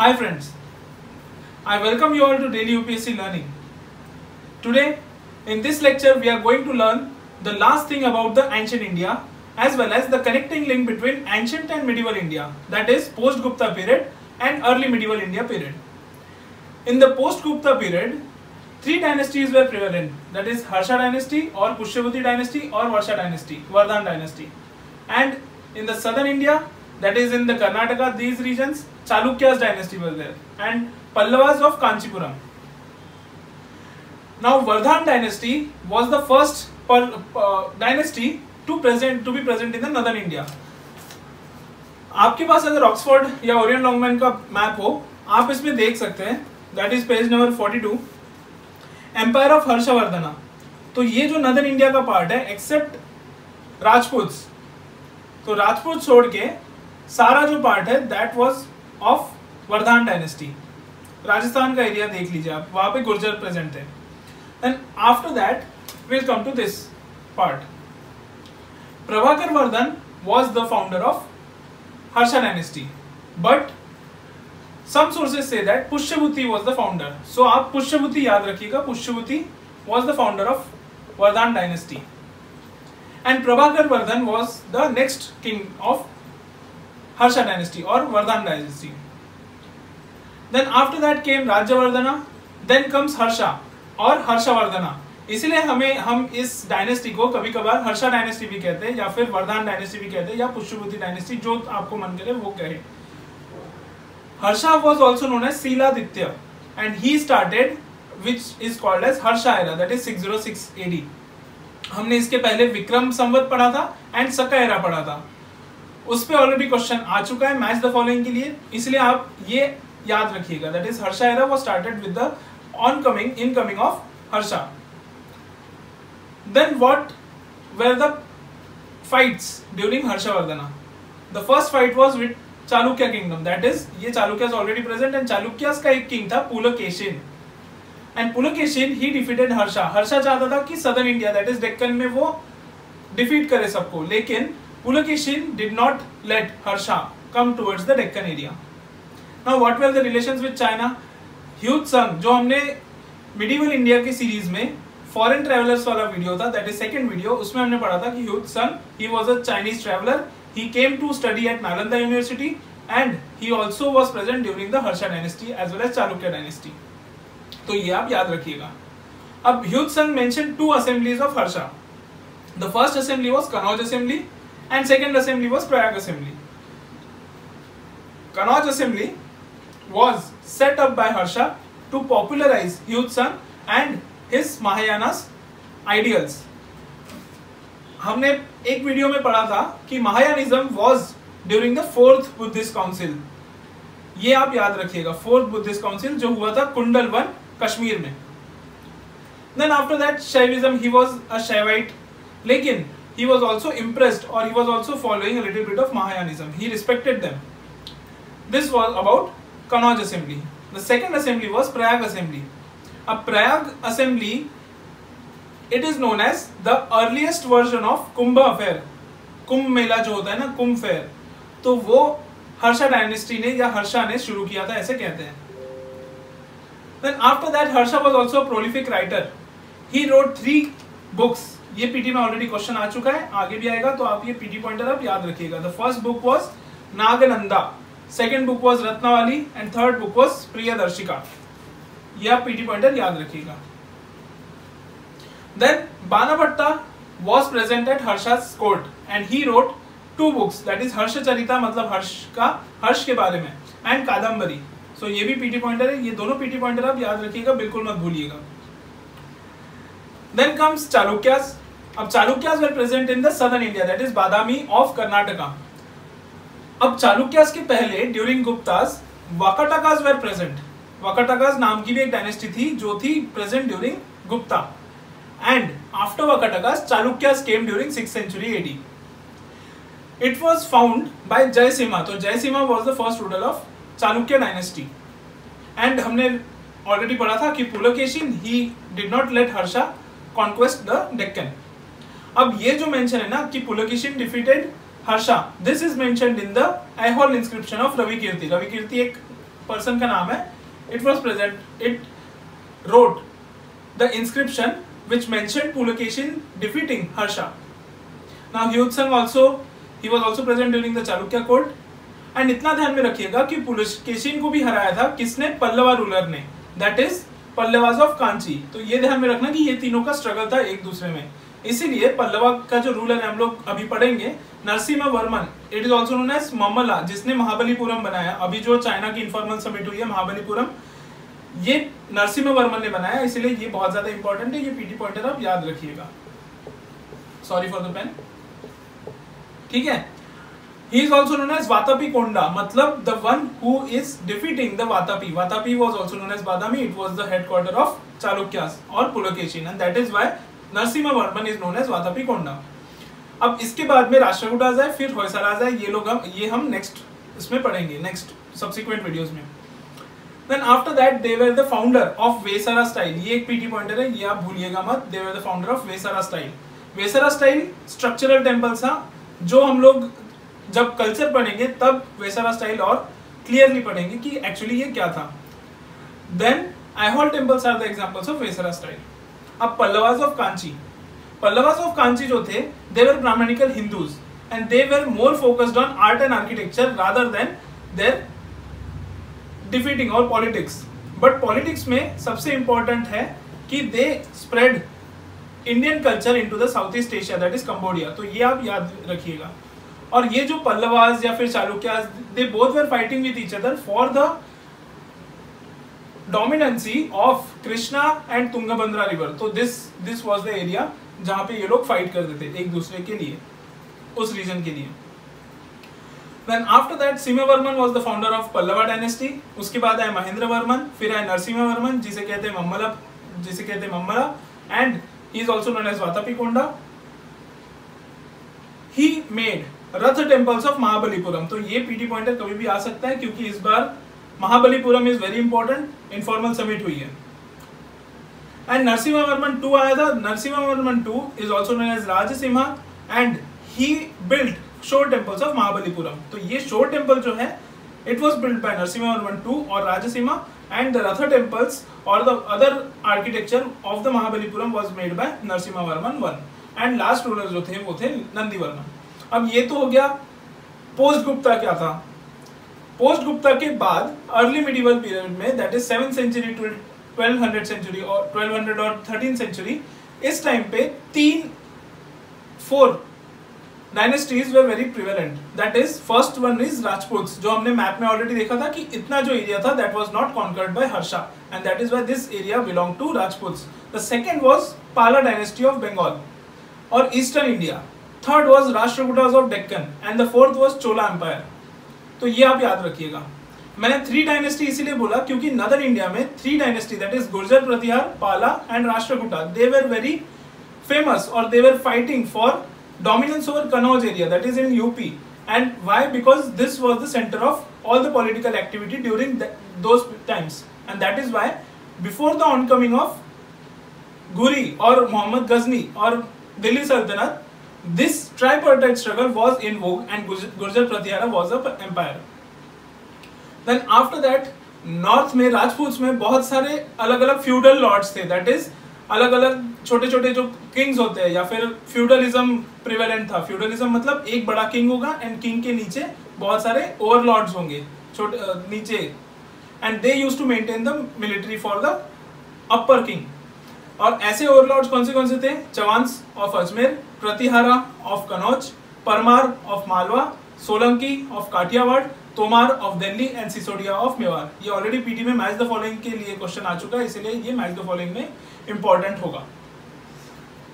Hi friends, I welcome you all to Daily UPSC Learning. Today, in this lecture, we are going to learn the last thing about the ancient India as well as the connecting link between ancient and medieval India, that is post-Gupta period and early medieval India period. In the post-Gupta period, three dynasties were prevalent, that is Harsha dynasty or Pushyavati dynasty or Varsha dynasty, Vardhan dynasty. And in the southern India, that is in the Karnataka, these regions, Chalukya's dynasty was there and Pallavas of Kanchipuram. Now Vardhan dynasty was the first dynasty to be present in the northern India. आपके पास अगर Oxford या Orient Longman का map हो, आप इसमें देख सकते हैं, that is page number 42, empire of Harshavardhana. तो ये जो नदर्न इंडिया का पार्ट है एक्सेप्ट राजपूत्स, तो राजपूत छोड़ के सारा जो पार्ट है that was of Vardhan dynasty. Rajasthan का एरिया देख लीजिए आप, वहां पे गुर्जर प्रेजेंट थे. And after that will come to this part. Prabhakar Vardhan was the founder of Harsha dynasty, but some sources say that Pushyavati was the founder. So आप पुष्यवती याद रखिएगा, Pushyavati was the founder of Vardhan dynasty and Prabhakar Vardhan was the next king of Harsha dynasty or Vardhan dynasty. Then after that came Rajyavardhana, then comes Harsha और हर्षवर्धना. इसलिए हम इस dynasty को कभी कभार हर्षा डायनेस्टी भी कहते हैं या फिर वर्धान डायनेस्टी भी कहते हैं या पुष्यवती डायनेस्टी, जो आपको मन करे वो कहे. Harsha was also known as Siladitya and he started which is called as Harsha era, that is 606 AD. हमने इसके पहले विक्रम संवत पढ़ा था एंड सका एरा पढ़ा था, उस पे ऑलरेडी क्वेश्चन आ चुका है मैच द फॉलोइंग के लिए, इसलिए आप ये याद रखिएगा, that is Harsha era was started with the incoming of Harsha. Then what were the fights during Harshavardhana? The first fight was with Chalukya kingdom, that is ये Chalukyas already present and Chalukyas का एक किंग था Pulakeshin and Pulakeshin he defeated Harsha. Harsha चाहता था कि southern India that is Deccan में वो defeat करे सबको, लेकिन Pulakeshin did not let Harsha come towards the Deccan area. Now what were the relations with China? Hiuen Tsang, जो हमने मिडिवल इंडिया की सीरीज में फॉरेन ट्रैवलर्स वाला वीडियो था, दैट इज सेकंड वीडियो, उसमें हमने पढ़ा था कि Hiuen Tsang he was a Chinese traveller. He came to study at Nalanda University and he also was present during the Harsha dynasty as well as Chalukya dynasty. तो ये आप याद रखिएगा. अब Hyutsung mentioned two assemblies of Harsha. The first assembly was Kanauj assembly and second assembly was Prayag assembly. Kanauj assembly was set up by Harsha to popularize Hyutsung and his Mahayana ideals. हमने एक video में पढ़ा था कि Mahayanism was during the fourth Buddhist council. ये आप याद रखिएगा, फोर्थ बुद्धिस्ट काउंसिल जो हुआ था कुंडलवन कश्मीर में. Then after that Shaivism, he was a Shaivite, लेकिन ही वाज आल्सो इम्प्रेस्ड और he was also following a little bit of Mahayanism. He respected them. This was about Kannauj assembly. The second assembly was Prayag assembly. अब Prayag assembly it is known as the earliest version of Kumbh affair. Kumbh Mela जो होता है ना, कुंभ fair, तो वो Harsha dynasty ने या हर्षा ने शुरू किया था, ऐसे कहते हैं. Then after that Harsha was also a prolific writer. He wrote 3 books. ये पीटी में ऑलरेडी क्वेश्चन आ चुका है, आगे भी आएगा, तो आप ये पीटी पॉइंटर आप याद रखिएगा. The first book was Nagananda, second book was Ratnavali and third book was Priyadarshika. ये आप पीटी पॉइंटर याद रखिएगा. Then Banabhatta was present at Harsha's court and he wrote 2 books, that is हर्षचरिता मतलब हर्ष के बारे में and कादम्बरी. So ये भी पीटी पॉइंटर है, ये दोनों पीटी पॉइंटर आप याद रखिएगा, बिल्कुल मत भूलिएगा. Then comes Chalukyas. अब Chalukyas were present in the southern India, that is Badami of Karnataka. अब Chalukyas के पहले during Guptas Vakatakas were present. Vakatakas नाम की भी एक डायनेस्टी थी जो थी present during Gupta. And after Vakatakas, Chalukyas came during 6th century AD. It was found by Jayasimha. So Jayasimha was the first ruler of Chalukya dynasty. And हमने already पढ़ा था कि Pulakeshin he did not let Harsha conquest the Deccan. अब ये जो mention है ना कि Pulakeshin defeated Harsha, this is mentioned in the Aihole inscription of Ravikirti. Ravikirti एक पर्सन का नाम है. It was present, it wrote the inscription which mentioned Pulakeshin defeating Harsha. Now Hyutsung also, he was also present during the Chalukya court. And इतना ध्यान में रखिएगा कि पुलकेशिन को भी हराया था किसने, पल्लवा रूलर ने, that is Pallavas of Kanchi. तो ये ध्यान में रखना कि ये तीनों का स्ट्रगल था एक दूसरे में. इसीलिए पल्लवा का जो रूलर है हम लोग अभी पढ़ेंगे, Narasimha Varman, it is also known as Mammalla, जिसने महाबलीपुरम बनाया. अभी जो चाइना की इन्फॉर्मल समिट हुई है महाबलीपुरम, ये नरसिम्हा वर्मन ने बनाया, इसलिए ये बहुत ज्यादा इंपॉर्टेंट है. ये पीटी पॉइंटर आप याद रखिएगा. Sorry for the pen. ठीक है. He is also known as Vatapi Konda, मतलब the one who is defeating the Vatapi. Vatapi was also known as Badami. It was the headquarter of Chalukyas or Pulakeshin, and that is why Narasimha Varman is known as Vatapi Konda. अब इसके बाद में राष्ट्रकूटाज है, फिर होयसालाज है. ये हम next इसमें पढ़ेंगे, नेक्स्ट सब्सिक्वेंट वीडियोस में. Then after that they were the founder of Vesara style. ये एक पीटी पॉइंटर है, ये आप भूलिएगा मत. They were the founder of Vesara style. Vesara style structural temples था, जो हम लोग जब कल्चर पढ़ेंगे तब वेसारा स्टाइल और क्लियरली पढ़ेंगे कि एक्चुअली ये क्या था. Then Aihole temples are the examples of Vesara style. अब पल्लवास ऑफ कांची, पल्लवास ऑफ कांची जो थे, they were Brahmanical Hindus and they were more focused on art and architecture rather than their defeating और पॉलिटिक्स. बट पॉलिटिक्स में सबसे इंपॉर्टेंट है कि दे spread Indian culture into the South east Asia, that is Cambodia. तो ये आप याद रखिएगा. और ये जो पल्लवास या फिर Chalukyas, they both were fighting with each other for the dominancy of Krishna and Tungabhadra river. तो दिस वाज द एरिया जहां पे ये लोग फाइट करते थे एक दूसरे के लिए, उस रीजन के लिए. Then after that सिम्हावर्मन was the founder of Pallava dynasty. उसके बाद आए महेंद्र वर्मन, फिर आए नरसिम्हा वर्मन जिसे कहते हैं Mammalla, and he is also known as Vatapi Konda. He made rath temples of Mahabalipuram. तो ये पीटी पॉइंटर कभी भी आ सकता है क्योंकि इस बार Mahabalipuram is very important, informal summit हुई है. एंड नरसिम्हा वर्मन 2 आया था. Narasimha Varman 2 is also known as Rajasimha and he built shore temples of Mahabalipuram. तो ये शोर टेम्पल जो है, it was built by Narasimha Varman 2 और Rajasimha, and the rath temples और the other architecture of the Mahabalipuram was made by Narasimha Varman 1. And last ruler जो थे वो थे नंदी वर्मन. अब ये तो हो गया पोस्ट गुप्ता क्या था. पोस्ट गुप्ता के बाद अर्ली मिडिवल पीरियड में, that is 7th century two 1200 century और 1200 और 13th सेंचुरी, इस टाइम पे 4 dynasties were very prevalent. That is first one is Rajputs, जो हमने मैप में ऑलरेडी देखा था कि इतना जो एरिया था that was not conquered by Harsha, and that is why this area belong to Rajputs. The second was Pala dynasty of Bengal और eastern India. Third was Rashtrakutas of Deccan and the fourth was Chola empire. तो ये आप याद रखिएगा. मैंने 3 डायनेस्टी इसीलिए बोला क्योंकि नदर इंडिया में 3 dynasty, that is Gurjar, Pratihar, Pala and Rashtrakuta, they were very famous और they were fighting for dominance over Kannauj area, that is in UP. And why? Because this was the center of all the political activity during those times, and that is why before the oncoming of Ghuri or Muhammad Ghazni or Delhi Sultanate, this tripartite struggle was in vogue and Gurjar Pratihara was an empire. Then after that north में राजपूत्स में बहुत सारे अलग अलग feudal lords थे, that is अलग अलग छोटे छोटे जो किंग्स होते हैं, या फिर फ्यूडलिज्म प्रिवेलेंट था. फ्यूडलिज्म मतलब एक बड़ा किंग होगा एंड किंग के नीचे बहुत सारे ओवरलॉर्ड्स होंगे छोटे नीचे, and they used to maintain the military for the upper king. और ऐसे ओवरलॉर्ड्स कौन से थे? Chauhans of Ajmer, Pratihara of Kannauj, Parmar of Malwa, Solanki of Kathiawar, Tomar of Delhi and Sisodia of Mewar. ये ऑलरेडी पीटी में मैच द फॉलोइंग के लिए क्वेश्चन आ चुका है, इसलिए ये मैच द फॉलोइंग में इंपॉर्टेंट होगा.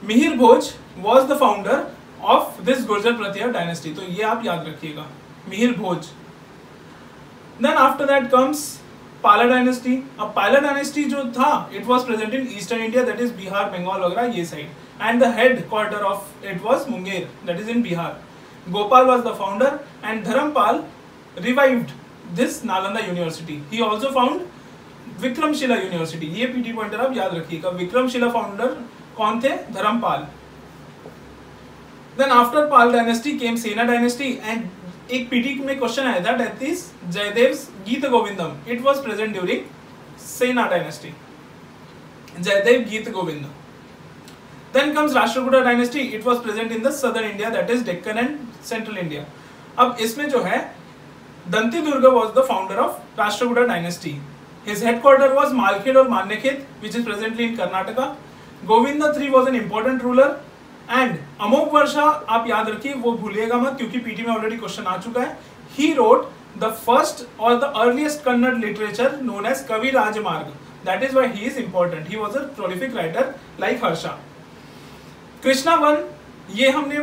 Mihir Bhoj was the founder of this Gurjar Pratihara dynasty. तो ये आप याद रखिएगा, Mihir Bhoj. Then after that comes Pala dynasty. अब पाला डायनेस्टी जो था, it was present in eastern India, that is Bihar, Bengal वगैरह ये side, and the head quarter of it was Munger, that is in Bihar. Gopal was the founder and Dharmapal revived this Nalanda University. He also found Vikramshila University. ये PT pointer आप याद रखिएगा. Vikramshila founder कौन थे? Dharmapal. Then after Pal dynasty came Sena dynasty, and एक PT में question आया था, that is Jaidev's Geet Govindam, it was present during Sena dynasty, Jaidev Geet Govind. Then comes Rashtrakuta dynasty, it was present in the southern India, that is Deccan and central India. अब इसमें जो है दंती Durga was the founder of Rashtrakuta dynasty. His headquarter was Malkhed और Manyakhed, which is presently in Karnataka. Govinda III was an important ruler and अमोघ वर्षा आप याद रखिए, वो भूलिएगा मत क्योंकि पीटी में ऑलरेडी क्वेश्चन आ चुका है. He wrote the first or the earliest Kannada literature known as Kavi Rajmarg. That is why he is important. He was a prolific writer like Harsha. Krishna one, ये हमने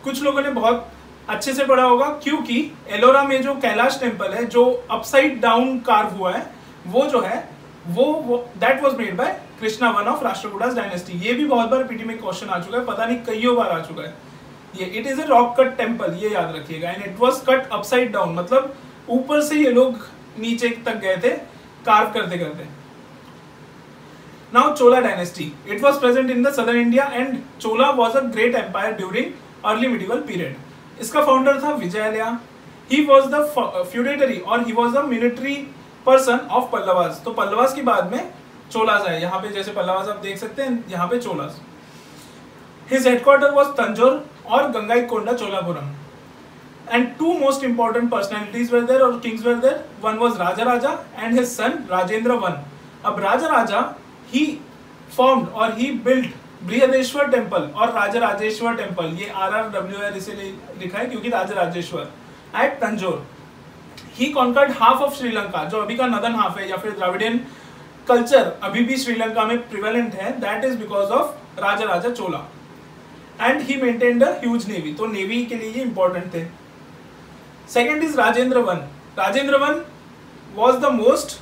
कुछ लोगों ने बहुत अच्छे से पढ़ा होगा क्योंकि एलोरा में जो कैलाश टेम्पल है जो अपसाइड डाउन कार्व हुआ है, वो जो है वो that was made by Krishna one of Rashtrakutas dynasty. ये भी बहुत बार पीटी में क्वेश्चन आ चुका है, पता नहीं कईयों बार आ चुका है. ये it is a rock cut temple, ये याद रखिएगा. And it was cut upside down, मतलब ऊपर से ये लोग नीचे तक गए थे कार्व करते करते. Now Chola dynasty, it was present in the southern India and Chola was a great empire during early medieval period. इसका founder था विजयालया. He was the feudatory और he was the military person of Pallavas. तो पल्लवास के बाद में चोलास आए. यहाँ पे जैसे पल्लवास आप देख सकते हैं, यहाँ पे Cholas. His headquarter was Tanjore और Gangaikonda Cholapuram. And two most important personalities were there or kings were there. One was Raja Raja and his son Rajendra I. अब Raja Raja he formed or he built Brihadeshwara temple और Raja Rajeshwar temple. ये RRWR इसे लिखा है क्योंकि Raja Rajeshwar at Tanjore. He conquered half of Sri Lanka, जो अभी का नदन हाफ है या फिर द्राविडियन कल्चर अभी भी श्रीलंका में प्रिवेलेंट है. That is because of Raja Raja Chola. And he maintained a huge navy, तो नेवी के लिए ये इंपॉर्टेंट थे. Second is Rajendra one. Rajendra one was the most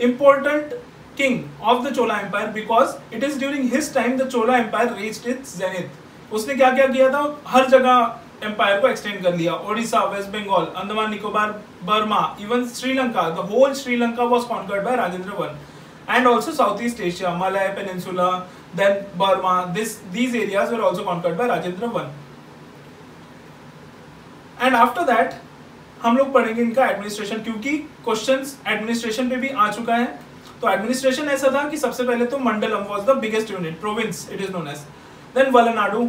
important king of the Chola Empire because it is during his time the Chola Empire reached its zenith. उसने क्या क्या किया था, हर जगह एम्पायर को एक्सटेंड कर लिया. Odisha, west Bengal, Andaman Nicobar, Burma, even Sri Lanka, the whole Sri Lanka was conquered by Rajendra one. And also south east Asia, Malay peninsula, then Burma, these areas were also conquered by Rajendra one. And after that हम लोग पढ़ेंगे इनका एडमिनिस्ट्रेशन, क्योंकि questions administration पे भी आ चुका है. तो एडमिनिस्ट्रेशन ऐसा था कि सबसे पहले तो mandalam was the biggest unit, province it is known as. Then valanadu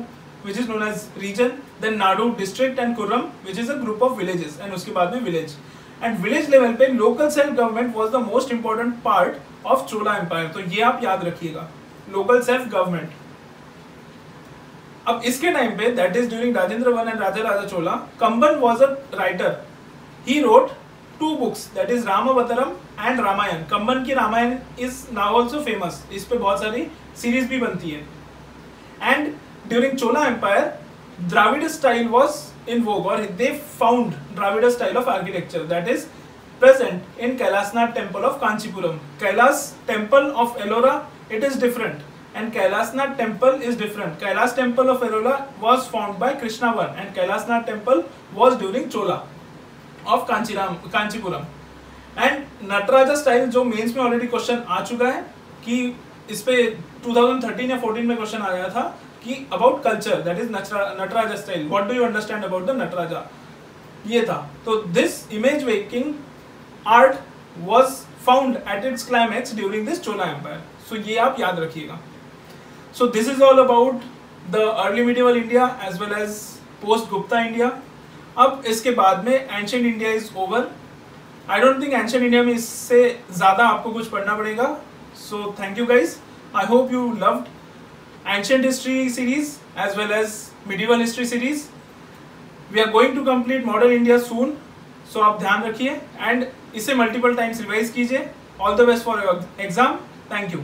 which is known as region, then nadu district and kurram which is a group of villages. And उसके बाद में विलेज. एंड विलेज लेवल पे local self government was the most important part of Chola empire. तो ये आप याद रखिएगा, local self government. अब इसके टाइम पे that is during Rajendra one and Raja Raja Chola, कंबन was a writer. He wrote two books, that is Ramavataram and Ramayan. कंबन की Ramayan is now also famous. इस पे बहुत सारी सीरीज भी बनती है. And during Chola Empire, Dravida style was in vogue, or they found Dravida style of architecture that is present in Kailasnath temple of Kanchipuram. Kailas temple of Ellora, it is different, and Kailasnath temple is different. Kailas temple of Ellora was founded by Krishna I, and Kailasnath temple was during Chola of Kanchipuram. And Nataraja style जो mains में already question आ चुका है कि इस पे 2013 या 14 में क्वेश्चन आया था कि about culture, that is Nataraja style, what do you understand about the Nataraja, ये था. तो this image making art was found at its climax during this Chola empire. So ये आप याद रखिएगा. So this is all about the early medieval India as well as post Gupta India. अब इसके बाद में ancient India is over. I don't think ancient India में इससे ज़्यादा आपको कुछ पढ़ना पड़ेगा. So thank you guys. I hope you loved ancient history series as well as medieval history series. We are going to complete modern India soon. So आप ध्यान रखिए एंड इसे मल्टीपल टाइम्स रिवाइज कीजिए. All the best for your exam. Thank you.